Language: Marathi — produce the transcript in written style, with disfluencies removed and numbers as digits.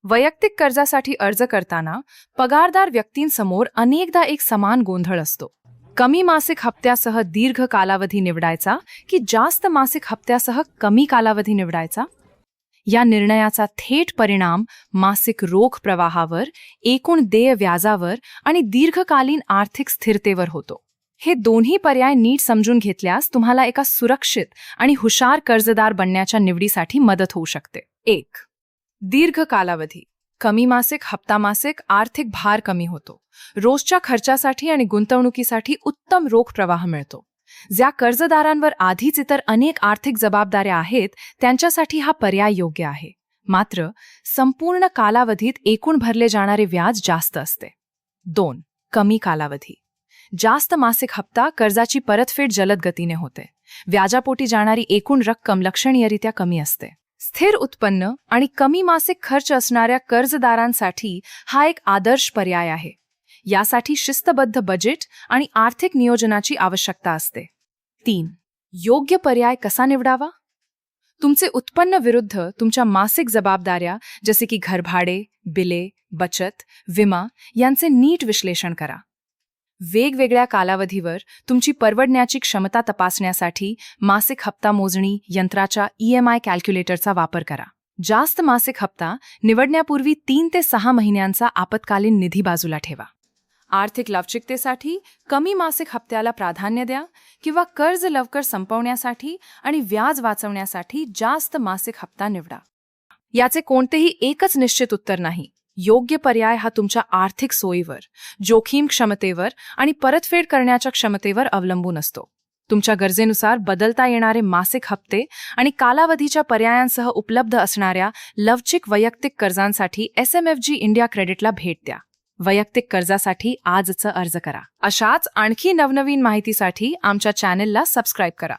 वैयक्तिक कर्जासाठी अर्ज करताना पगारदार व्यक्तींसमोर अनेकदा एक समान गोंधळ असतो. कमी मासिक हप्त्यासह दीर्घ कालावधी निवडायचा की जास्त मासिक हप्त्यासह कमी कालावधी निवडायचा? या निर्णयाचा थेट परिणाम मासिक रोख प्रवाहावर, एकूण देय व्याजावर आणि दीर्घकालीन आर्थिक स्थिरतेवर होतो. हे दोन्ही पर्याय नीट समजून घेतल्यास तुम्हाला एका सुरक्षित आणि हुशार कर्जदार बनण्याच्या निवडीसाठी मदत होऊ शकते. 1. दीर्घ कालावधी. कमी मासिक, हप्ता मासिक आर्थिक भार कमी होतो. रोजच्या खर्चासाठी आणि गुंतवणुकीसाठी उत्तम रोख प्रवाह मिळतो. ज्या कर्जदारांवर आधीच इतर अनेक आर्थिक जबाबदाऱ्या आहेत त्यांच्यासाठी हा पर्याय योग्य आहे. मात्र संपूर्ण कालावधीत एकूण भरले जाणारे व्याज जास्त असते. 2. कमी कालावधी. जास्त मासिक हप्ता कर्जाची परतफेड जलद गतीने होते. व्याजापोटी जाणारी एकूण रक्कम लक्षणीयरित्या कमी असते. स्थिर उत्पन्न आणि कमी मासिक खर्च असणाऱ्या कर्जदारांसाठी हा एक आदर्श पर्याय आहे. यासाठी शिस्तबद्ध बजेट आणि आर्थिक नियोजनाची आवश्यकता असते. 3. योग्य पर्याय कसा निवडावा? तुमचे उत्पन्न विरुद्ध तुमच्या मासिक जबाबदाऱ्या जसे की घरभाडे, बिले, बचत, विमा यांचे नीट विश्लेषण करा. वेगवेगळ्या कालावधीवर तुमची परवडण्याची क्षमता तपासण्यासाठी मासिक हप्ता मोजणी यंत्राच्या EMI कॅल्क्युलेटरचा वापर करा. जास्त मासिक हप्ता निवडण्यापूर्वी 3 ते 6 महिन्यांचा आपत्कालीन निधी बाजूला ठेवा. आर्थिक लवचिकतेसाठी कमी मासिक हप्त्याला प्राधान्य द्या किंवा कर्ज लवकर संपवण्यासाठी आणि व्याज वाचवण्यासाठी जास्त मासिक हप्ता निवडा. याचे कोणतेही एकच निश्चित उत्तर नाही. योग्य पर्याय हा तुमच्या आर्थिक सोयीवर, जोखीम क्षमतेवर आणि परतफेड करण्याच्या क्षमतेवर अवलंबून असतो. तुमच्या गरजेनुसार बदलता येणारे मासिक हप्ते आणि कालावधीच्या पर्यायांसह उपलब्ध असणाऱ्या लवचिक वैयक्तिक कर्जांसाठी SMFG इंडिया क्रेडिटला भेट द्या. वैयक्तिक कर्जासाठी आजच अर्ज करा. अशाच आणखी नवनवीन माहितीसाठी आमच्या चॅनेलला सबस्क्राईब करा.